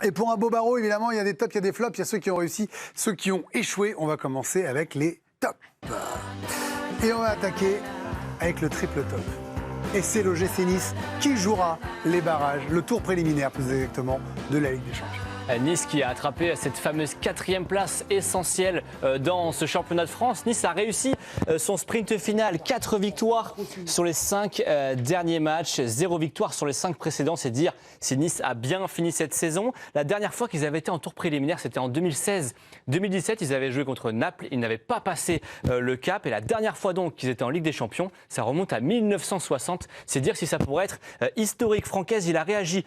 Et pour un beau barreau, évidemment, il y a des tops, il y a des flops, il y a ceux qui ont réussi, ceux qui ont échoué. On va commencer avec les tops. Et on va attaquer avec le triple top. Et c'est l'OGC Nice qui jouera les barrages, le tour préliminaire plus exactement, de la Ligue des Champions. Nice qui a attrapé cette fameuse 4e place essentielle dans ce championnat de France. Nice a réussi son sprint final. 4 victoires sur les 5 derniers matchs. 0 victoire sur les 5 précédents. C'est dire si Nice a bien fini cette saison. La dernière fois qu'ils avaient été en tour préliminaire, c'était en 2016. 2017, ils avaient joué contre Naples. Ils n'avaient pas passé le cap. Et la dernière fois donc qu'ils étaient en Ligue des Champions, ça remonte à 1960. C'est dire si ça pourrait être historique. Francaise, il a réagi.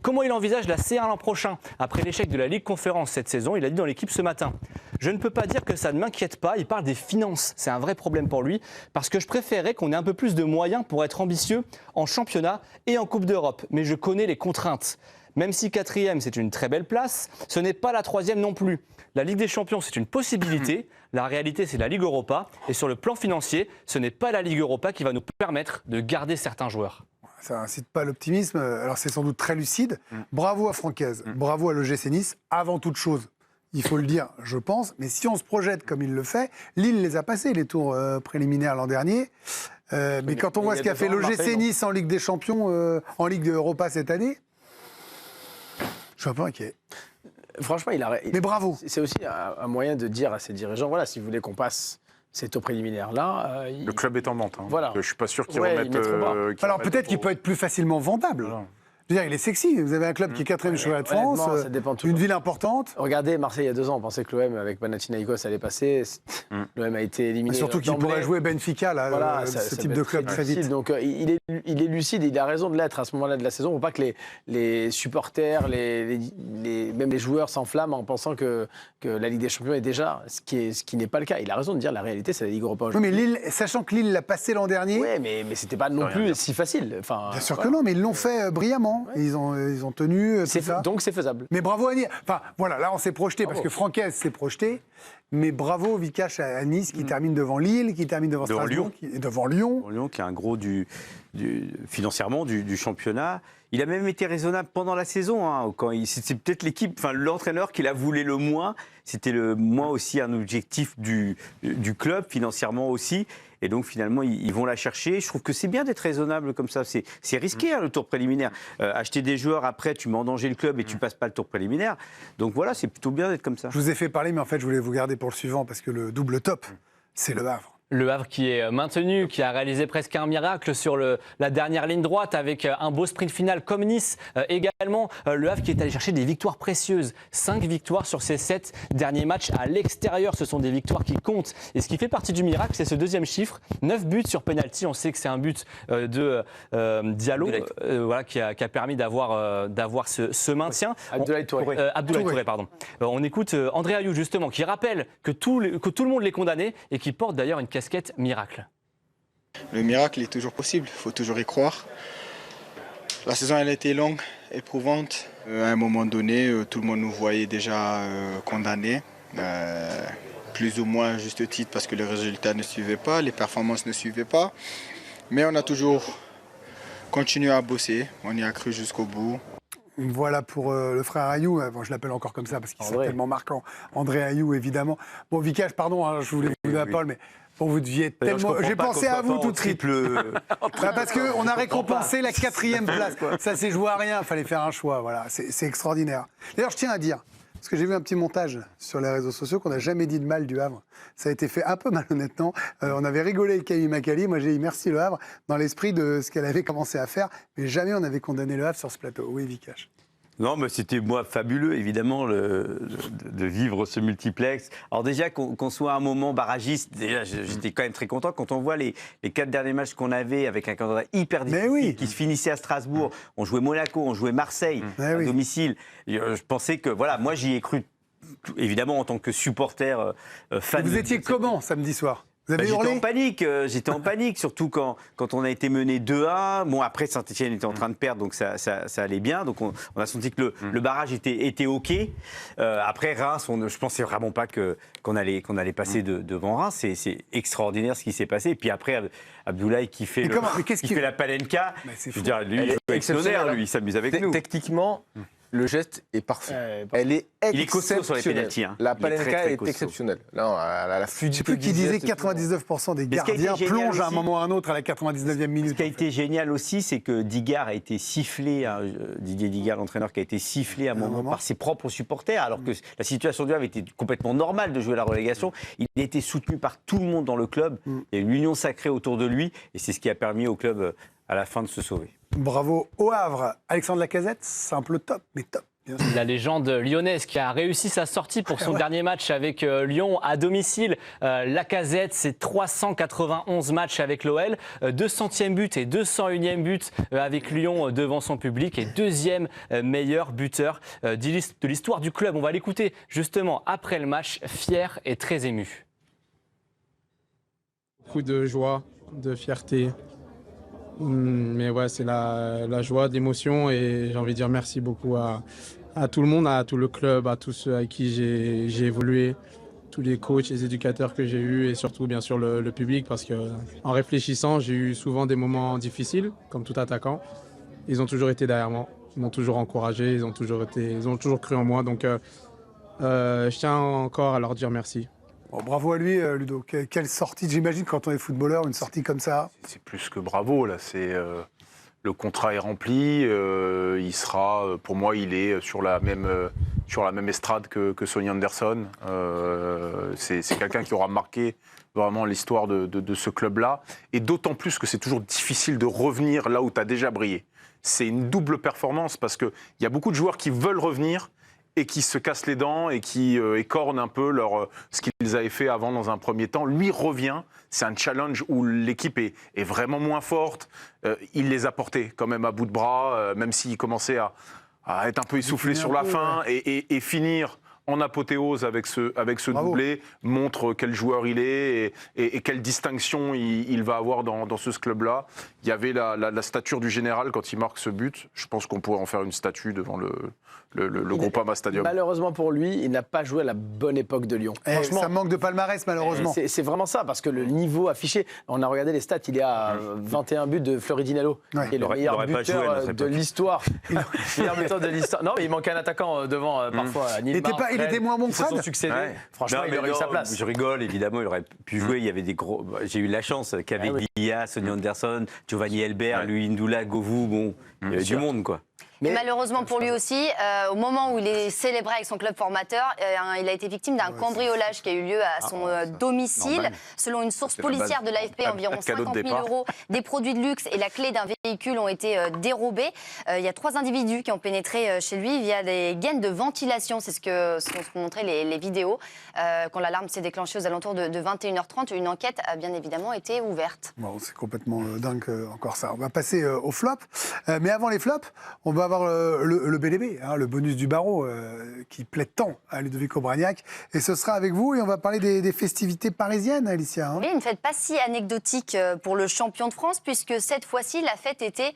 Comment il envisage la C1 l'an prochain après l'échec de la Ligue Conférence cette saison? Il a dit dans l'équipe ce matin: je ne peux pas dire que ça ne m'inquiète pas. Il parle des finances. C'est un vrai problème pour lui parce que je préférerais qu'on ait un peu plus de moyens pour être ambitieux en championnat et en Coupe d'Europe. Mais je connais les contraintes. Même si 4e, c'est une très belle place, ce n'est pas la 3e non plus. La Ligue des Champions, c'est une possibilité. La réalité, c'est la Ligue Europa. Et sur le plan financier, ce n'est pas la Ligue Europa qui va nous permettre de garder certains joueurs. Ça n'incite pas à l'optimisme. Alors, c'est sans doute très lucide. Bravo à Francaise, bravo à l'OGC Nice. Avant toute chose, il faut le dire, je pense. Mais si on se projette comme il le fait, Lille les a passés, les tours préliminaires l'an dernier. Mais quand on voit ce qu'a fait l'OGC Nice en Ligue des Champions, en Ligue Europa cette année, je suis un peu inquiet. Franchement, Mais bravo. C'est aussi un moyen de dire à ses dirigeants, voilà, si vous voulez qu'on passe ces taux préliminaires-là... Le club est en vente. Voilà. Je ne suis pas sûr qu'ils Ouais, remettent... Alors peut-être qu'il peut être plus facilement vendable. Voilà. Je veux dire, il est sexy. Vous avez un club qui est 4e championnat de France, ça dépend toujours. une ville importante. Regardez, Marseille, il y a 2 ans, on pensait que l'OM, avec Panathinaikos, allait passer. L'OM a été éliminé. Et surtout qu'il pourrait jouer Benfica, là, voilà, ce type de club très vite. Donc il est lucide et il a raison de l'être à ce moment-là de la saison. Il ne faut pas que les supporters, même les joueurs s'enflamment en pensant que la Ligue des Champions est déjà, ce qui n'est pas le cas. Il a raison de dire la réalité, c'est la Ligue Europa. Oui, mais Lille, sachant que Lille l'a passé l'an dernier... Oui, mais ce n'était pas non plus si facile. Enfin, bien sûr que non, mais ils l'ont fait brillamment. Ouais. Ils ont tenu tout ça. Donc c'est faisable. Mais bravo à Nice. Enfin, voilà, là on s'est projeté parce que Francaise s'est projeté. Mais bravo Vikash à Nice qui termine devant Lille, qui termine devant Strasbourg, devant Lyon. Lyon qui est un gros financièrement du championnat. Il a même été raisonnable pendant la saison. Hein, c'est peut-être l'équipe, enfin l'entraîneur qui la voulait le moins. C'était le moins aussi un objectif du club, financièrement aussi. Et donc finalement, ils vont la chercher. Je trouve que c'est bien d'être raisonnable comme ça. C'est risqué le tour préliminaire. Acheter des joueurs, après tu mets en danger le club et tu passes pas le tour préliminaire. Donc voilà, c'est plutôt bien d'être comme ça. Je vous ai fait parler, mais en fait je voulais vous garder pour le suivant parce que le double top, c'est Le Havre. Le Havre qui est maintenu, qui a réalisé presque un miracle sur la dernière ligne droite avec un beau sprint final comme Nice également. Le Havre qui est allé chercher des victoires précieuses. 5 victoires sur ses 7 derniers matchs à l'extérieur. Ce sont des victoires qui comptent. Et ce qui fait partie du miracle, c'est ce deuxième chiffre. 9 buts sur penalty. On sait que c'est un but de Diallo voilà, qui a permis d'avoir ce maintien. Abdoulaye Touré. Abdoulaye Touré, pardon. On écoute André Ayou justement qui rappelle que tout le monde l'est condamné et qui porte d'ailleurs une casquette miracle. Le miracle est toujours possible, il faut toujours y croire. La saison elle a été longue, éprouvante. À un moment donné, tout le monde nous voyait déjà condamnés, plus ou moins à juste titre parce que les résultats ne suivaient pas, les performances ne suivaient pas. Mais on a toujours continué à bosser, on y a cru jusqu'au bout. Voilà pour le frère Ayou. Bon, je l'appelle encore comme ça parce qu'il est tellement marquant. André Ayou, évidemment. Bon, Vikash, pardon, hein, je voulais vous donner la parole, mais bon, vous deviez tellement... J'ai pensé à vous tout de suite. Parce qu'on a récompensé la 4e place. Ça s'est joué à rien, il fallait faire un choix. Voilà, c'est extraordinaire. D'ailleurs, je tiens à dire, parce que j'ai vu un petit montage sur les réseaux sociaux qu'on n'a jamais dit de mal du Havre. Ça a été fait un peu malhonnêtement. On avait rigolé avec Camille Macali. Moi, j'ai dit merci Le Havre dans l'esprit de ce qu'elle avait commencé à faire. Mais jamais on n'avait condamné Le Havre sur ce plateau. Oui, Vikash. Non, mais c'était moi fabuleux, évidemment, de vivre ce multiplex. Alors déjà, qu'on soit à un moment barragiste, déjà, j'étais quand même très content. Quand on voit les 4 derniers matchs qu'on avait avec un calendrier hyper difficile qui se finissait à Strasbourg, on jouait Monaco, on jouait Marseille à domicile. Je pensais que, voilà, moi j'y ai cru, évidemment, en tant que supporter fan. Vous étiez comment samedi soir? J'étais en panique, surtout quand on a été mené 2-1. Bon, après, Saint-Etienne était en train de perdre, donc ça allait bien. Donc on a senti que le barrage était OK. Après, Reims, je pensais vraiment pas qu'on allait passer devant Reims. C'est extraordinaire ce qui s'est passé. Et puis après, Abdoulaye qui fait la Panenka. Je veux dire, lui, il joue avec tonnerre, lui, il s'amuse avec nous. Techniquement, le geste est parfait. Elle est Il est costaud sur les exceptionnelle. pénaltys. La Il est très, Panenka très est costaud. exceptionnelle. Là, la Je sais fluidité. plus qui du disait geste, 99% des Mais ce qui a été gardiens génial plongent à un aussi- moment ou à un autre à la 99e minute. Ce qui a été génial aussi, c'est que Digard a été sifflé, Didier Digard, l'entraîneur, qui a été sifflé à un moment par ses propres supporters, alors que la situation du Havre était complètement normale de jouer la relégation. Il a été soutenu par tout le monde dans le club. Il y a une union sacrée autour de lui, et c'est ce qui a permis au club, à la fin, de se sauver. Bravo au Havre. Alexandre Lacazette, simple top, mais top. Bien sûr. La légende lyonnaise qui a réussi sa sortie pour son dernier match avec Lyon à domicile. Lacazette, c'est 391 matchs avec l'OL, 200e but et 201e but avec Lyon devant son public et deuxième meilleur buteur de l'histoire du club. On va l'écouter justement après le match, fier et très ému. Beaucoup de joie, de fierté. Mais ouais, c'est la joie, de l'émotion et j'ai envie de dire merci beaucoup à tout le monde, à tout le club, à tous ceux avec qui j'ai évolué, tous les coachs, les éducateurs que j'ai eus et surtout bien sûr le public parce qu'en réfléchissant, j'ai eu souvent des moments difficiles comme tout attaquant. Ils ont toujours été derrière moi, ils m'ont toujours encouragé, ils ont toujours cru en moi donc je tiens encore à leur dire merci. Bon, bravo à lui, Ludo. Quelle sortie, j'imagine, quand on est footballeur, une sortie comme ça. C'est plus que bravo, là. Le contrat est rempli. Il sera, pour moi, il est sur la même estrade que Sonny Anderson. C'est quelqu'un qui aura marqué vraiment l'histoire de ce club-là. Et d'autant plus que c'est toujours difficile de revenir là où tu as déjà brillé. C'est une double performance parce qu'il y a beaucoup de joueurs qui veulent revenir et qui se cassent les dents et qui écornent un peu ce qu'ils avaient fait avant dans un premier temps. Lui revient, c'est un challenge où l'équipe est vraiment moins forte. Il les a portés quand même à bout de bras, même s'il commençait à être un peu essoufflé sur la fin et finir en apothéose avec ce doublé, montre quel joueur il est et quelle distinction il va avoir dans ce club-là. Il y avait la stature du général quand il marque ce but. Je pense qu'on pourrait en faire une statue devant le Groupama Stadium. Malheureusement pour lui, il n'a pas joué à la bonne époque de Lyon. Franchement, ça manque de palmarès, malheureusement. C'est vraiment ça, parce que le niveau affiché, on a regardé les stats, il est à 21 buts de Fleury Di Nalo, qui est le meilleur buteur de l'histoire. Non, mais il manquait un attaquant devant parfois. Il était moins bon que Fred. Franchement, il aurait eu sa place. Je rigole, évidemment, il aurait pu jouer. Il y avait des gros. J'ai eu la chance qu'avec Dia, Sonny Anderson, Giovanni Elbert, Louis Ndoula, Govou, il y avait du monde, quoi. Mais malheureusement pour lui aussi, au moment où il est célébré avec son club formateur, il a été victime d'un cambriolage qui a eu lieu à son domicile. normal. Selon une source policière de l'AFP, environ cadeau de 50 000 départ. euros, des produits de luxe et la clé d'un véhicule ont été dérobés. Il y a 3 individus qui ont pénétré chez lui via des gaines de ventilation. C'est ce qu'ont montré les vidéos. Quand l'alarme s'est déclenchée aux alentours de 21h30, une enquête a bien évidemment été ouverte. Bon, c'est complètement dingue encore ça. On va passer au flop. Mais avant les flops, on va avoir le BDB, le bonus du barreau, qui plaît tant à Ludovic Obraniak. Et ce sera avec vous et on va parler des festivités parisiennes, Alicia. Oui, une fête pas si anecdotique pour le champion de France, puisque cette fois-ci, la fête était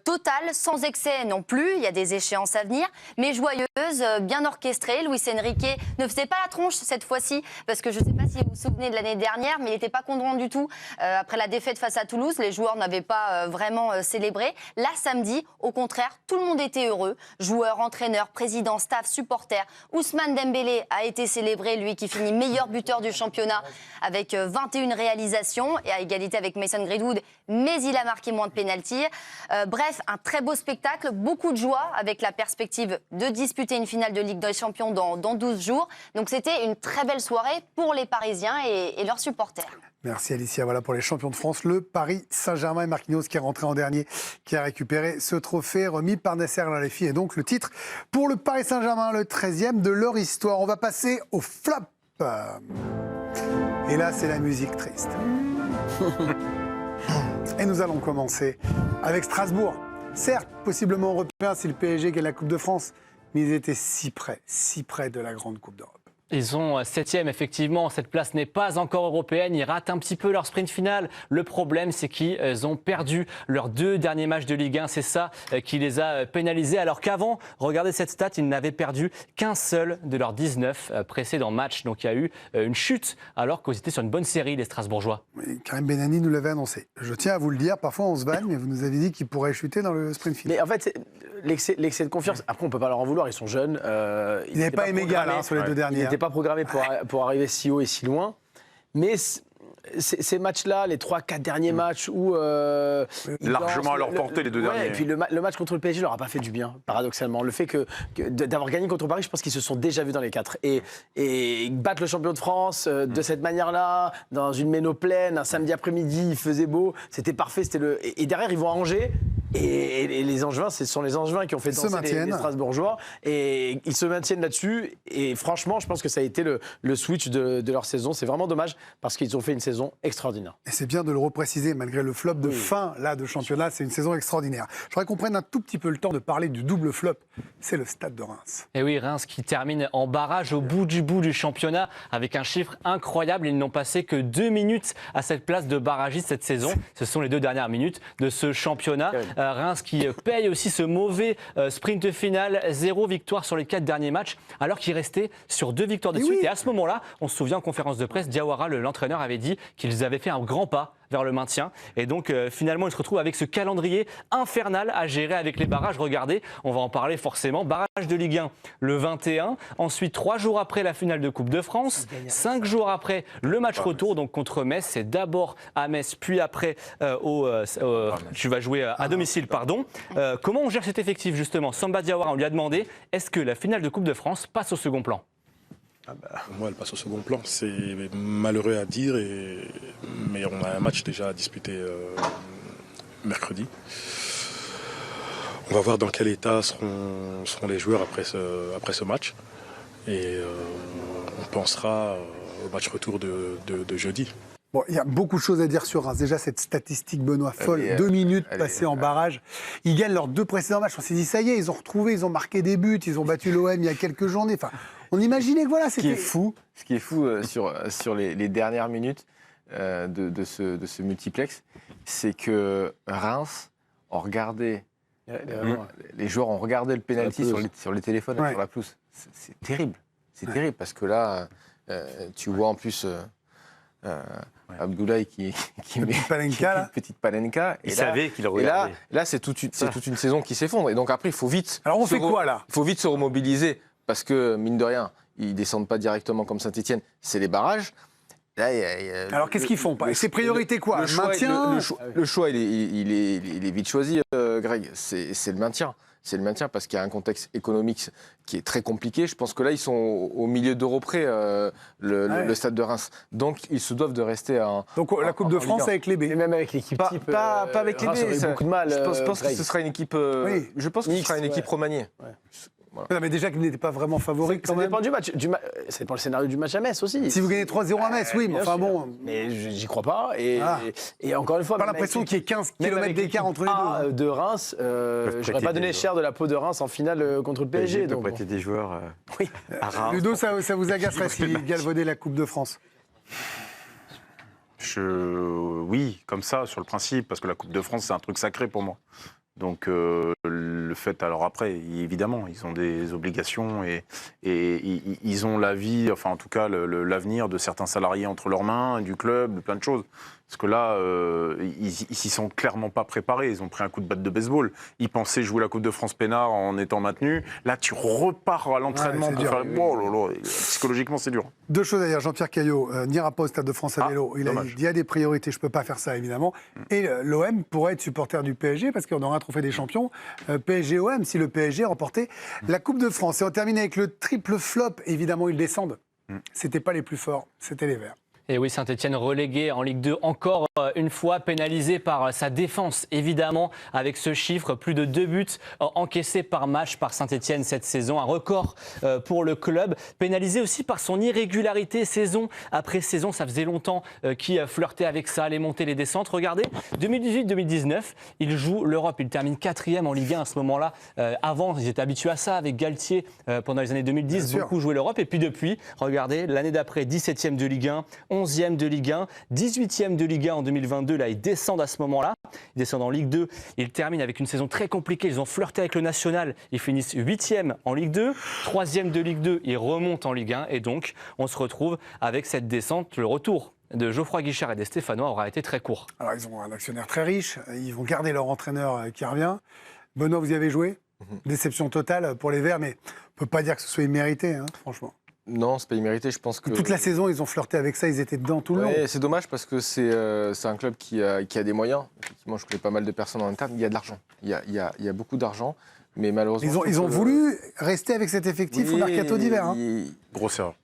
totale, sans excès non plus. Il y a des échéances à venir, mais joyeuse, bien orchestrée. Luis Enrique ne faisait pas la tronche cette fois-ci, parce que je ne sais pas si vous vous souvenez de l'année dernière, mais il n'était pas content du tout. Après la défaite face à Toulouse, les joueurs n'avaient pas vraiment célébré. Là, samedi, au contraire, tout le monde était heureux. Joueurs, entraîneurs, présidents, staff, supporters. Ousmane Dembélé a été célébré, lui qui finit meilleur buteur du championnat avec 21 réalisations et à égalité avec Mason Greenwood, mais il a marqué moins de pénaltys. Bref, un très beau spectacle, beaucoup de joie avec la perspective de disputer une finale de Ligue des Champions dans 12 jours. Donc c'était une très belle soirée pour les Parisiens et leurs supporters. Merci Alicia. Voilà pour les champions de France, le Paris Saint-Germain et Marquinhos qui est rentré en dernier, qui a récupéré ce trophée remis par Nasser Al-Khelaifi et donc le titre pour le Paris Saint-Germain, le 13e de leur histoire. On va passer au flop. Et là, c'est la musique triste. Et nous allons commencer avec Strasbourg. Certes, possiblement européen si le PSG gagne la Coupe de France, mais ils étaient si près de la grande Coupe d'Europe. Ils sont 7e, effectivement. Cette place n'est pas encore européenne. Ils ratent un petit peu leur sprint final. Le problème, c'est qu'ils ont perdu leurs 2 derniers matchs de Ligue 1. C'est ça qui les a pénalisés. Alors qu'avant, regardez cette stat, ils n'avaient perdu qu'un seul de leurs 19 précédents matchs. Donc il y a eu une chute alors qu'ils étaient sur une bonne série, les Strasbourgeois. Oui, Karim Benani nous l'avait annoncé. Je tiens à vous le dire, parfois on se vanne, mais vous nous avez dit qu'ils pourraient chuter dans le sprint final. Mais en fait, l'excès de confiance, après on ne peut pas leur en vouloir, ils sont jeunes. Ils n'avaient pas aimé Gall sur les 2 derniers. Ils n'étaient pas programmés pour arriver si haut et si loin. Mais ces matchs-là, les 3-4 derniers matchs où... largement à leur portée, les 2 derniers. Et puis le match contre le PSG leur a pas fait du bien, paradoxalement. Le fait d'avoir gagné contre Paris, je pense qu'ils se sont déjà vus dans les 4. Et battre le champion de France de cette manière-là, dans une méno pleine, un samedi après-midi, il faisait beau, c'était parfait. Et derrière, ils vont à Angers. Et les Angevins, ce sont les Angevins qui ont fait danser les Strasbourgeois. Et ils se maintiennent là-dessus. Et franchement, je pense que ça a été le switch de leur saison. C'est vraiment dommage parce qu'ils ont fait une saison extraordinaire. Et c'est bien de le repréciser, malgré le flop de fin là, de championnat, c'est une saison extraordinaire. Je voudrais qu'on prenne un tout petit peu le temps de parler du double flop. C'est le Stade de Reims. Et oui, Reims qui termine en barrage au bout du championnat avec un chiffre incroyable. Ils n'ont passé que 2 minutes à cette place de barragiste cette saison. Ce sont les 2 dernières minutes de ce championnat. Reims qui paye aussi ce mauvais sprint final, 0 victoire sur les 4 derniers matchs, alors qu'il restait sur 2 victoires de suite. Et à ce moment-là, on se souvient en conférence de presse, Diawara, l'entraîneur, avait dit qu'ils avaient fait un grand pas vers le maintien. Et donc, finalement, ils se retrouvent avec ce calendrier infernal à gérer avec les barrages. Regardez, on va en parler forcément. Barrage de Ligue 1 le 21. Ensuite, 3 jours après la finale de Coupe de France. 5 jours après le match retour, donc contre Metz. C'est d'abord à Metz, puis après tu vas jouer à domicile, pardon. Comment on gère cet effectif, justement? Samba Diawara, on lui a demandé, est-ce que la finale de Coupe de France passe au second plan? Pour moi, elle passe au second plan. C'est malheureux à dire, mais on a un match déjà à disputer mercredi. On va voir dans quel état seront les joueurs après ce match. Et on pensera au match retour de jeudi. Bon, il y a beaucoup de choses à dire sur Reims. Déjà, cette statistique, Benoît, folle. 2 minutes passées en barrage. Ils gagnent leurs 2 précédents matchs. On s'est dit, ça y est, ils ont retrouvé, ils ont marqué des buts, ils ont battu l'OM il y a quelques journées. Enfin, on imaginait que voilà, c'était... Ce qui est fou sur les dernières minutes de ce multiplex, c'est que Reims ont regardé... Les joueurs ont regardé le penalty sur les téléphones, sur la pelouse. C'est terrible. C'est terrible parce que là, tu vois en plus... Abdoulaye qui met une petite palenka. Il savait qu'il regardait. Et là, c'est toute une saison qui s'effondre. Et donc après, il faut vite. Alors on fait quoi là? Il faut vite se remobiliser parce que mine de rien, ils descendent pas directement comme Saint-Etienne. C'est les barrages. Là, alors qu'est-ce qu'ils font? C'est priorité quoi? Le choix, il est vite choisi, Greg. C'est le maintien. C'est le maintien parce qu'il y a un contexte économique qui est très compliqué. Je pense que là, ils sont au milieu d'euro près, le Stade de Reims. Donc, ils se doivent de rester Donc, la Coupe de France avec les B. Et même avec l'équipe type. Pas avec les B. Ça aurait beaucoup de mal. Je pense que ce sera une équipe. Je pense que ce sera une équipe remaniée. Voilà. Non, mais déjà qu'ils n'étaient pas vraiment favoris quand même. Ça dépend du match. Ça dépend le scénario du match à Metz aussi. Si vous gagnez 3-0 à Metz, oui, mais enfin bon. Mais j'y crois pas. Et encore une fois. Pas l'impression qu'il y ait 15 km d'écart entre les deux. De Reims, j'aurais pas donné cher de la peau de Reims en finale contre le PSG. Donc prêter des joueurs à Reims. Ludo, ça vous agacerait s'il galvaudait la Coupe de France? Oui, comme ça, sur le principe, parce que la Coupe de France, c'est un truc sacré pour moi. Donc le fait, alors après, évidemment, ils ont des obligations et ils ont la vie, enfin en tout cas l'avenir de certains salariés entre leurs mains, du club, de plein de choses. Parce que là, ils s'y sont clairement pas préparés. Ils ont pris un coup de batte de baseball. Ils pensaient jouer la Coupe de France peinard en étant maintenus. Là, tu repars à l'entraînement pour faire... Psychologiquement, c'est dur. 2 choses à dire. Jean-Pierre Caillot n'ira pas au Stade de France à vélo. Il y a des priorités. Je ne peux pas faire ça, évidemment. Et l'OM pourrait être supporter du PSG parce qu'on aura un trophée des champions. PSG-OM, si le PSG remportait la Coupe de France. Et on termine avec le triple flop. Évidemment, ils descendent. C'était pas les plus forts. C'était les Verts. Et oui, Saint-Etienne relégué en Ligue 2 encore une fois, pénalisé par sa défense, évidemment, avec ce chiffre, plus de 2 buts encaissés par match par Saint-Etienne cette saison, un record pour le club, pénalisé aussi par son irrégularité saison après saison, ça faisait longtemps qu'il flirtait avec ça, les montées, les descentes. Regardez, 2018-2019, il joue l'Europe, il termine 4e en Ligue 1 à ce moment-là. Avant, ils étaient habitués à ça avec Galtier pendant les années 2010, beaucoup joué l'Europe. Et puis depuis, regardez, l'année d'après, 17e de Ligue 1, 11e de Ligue 1, 18e de Ligue 1 en 2022. Là, ils descendent à ce moment-là. Ils descendent en Ligue 2. Ils terminent avec une saison très compliquée. Ils ont flirté avec le national. Ils finissent 8e en Ligue 2, 3e de Ligue 2. Ils remontent en Ligue 1. Et donc, on se retrouve avec cette descente. Le retour de Geoffroy Guichard et des Stéphanois aura été très court. Alors, ils ont un actionnaire très riche. Ils vont garder leur entraîneur qui revient. Benoît, vous y avez joué. Déception totale pour les Verts, mais on ne peut pas dire que ce soit immérité, hein, franchement. Non, c'est pas immérité, je pense que... Toute la saison, ils ont flirté avec ça, ils étaient dedans tout le long. C'est dommage parce que c'est un club qui a des moyens. Effectivement, je connais pas mal de personnes en interne, il y a de l'argent. Il y a beaucoup d'argent, mais malheureusement... Ils ont voulu rester avec cet effectif au mercato d'hiver. Hein. Grosse erreur.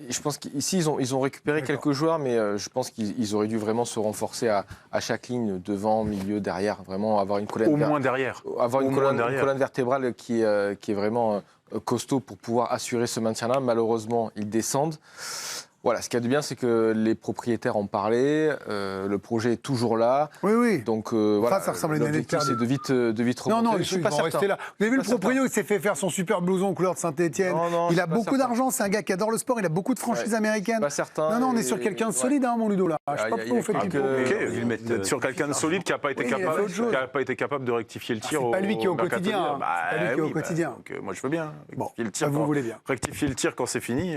Je pense qu'ici, ils ont récupéré quelques joueurs, mais je pense qu'ils auraient dû vraiment se renforcer à chaque ligne, devant, milieu, derrière, vraiment avoir une colonne... Au moins derrière. Avoir une colonne vertébrale qui est vraiment costaud pour pouvoir assurer ce maintien-là. Malheureusement, ils descendent. Voilà, ce qu'il y a de bien, c'est que les propriétaires en parlaient, le projet est toujours là. Oui. Donc voilà, ça ressemble à une année de c'est de vite remonter. Non, je suis pas certain. Là. Vous avez vu le proprio, il s'est fait faire son super blouson couleur de Saint-Etienne. Il a beaucoup d'argent, c'est un gars qui adore le sport, il a beaucoup de franchises américaines. Pas certain. Non, on est sur quelqu'un de solide, hein, mon Ludo, là. Je sais pas pourquoi vous faites du OK, sur quelqu'un de solide qui n'a pas été capable de rectifier le tir. C'est pas lui qui est au quotidien. Moi, je veux bien. Bon, vous voulez bien. Rectifier le tir quand c'est fini,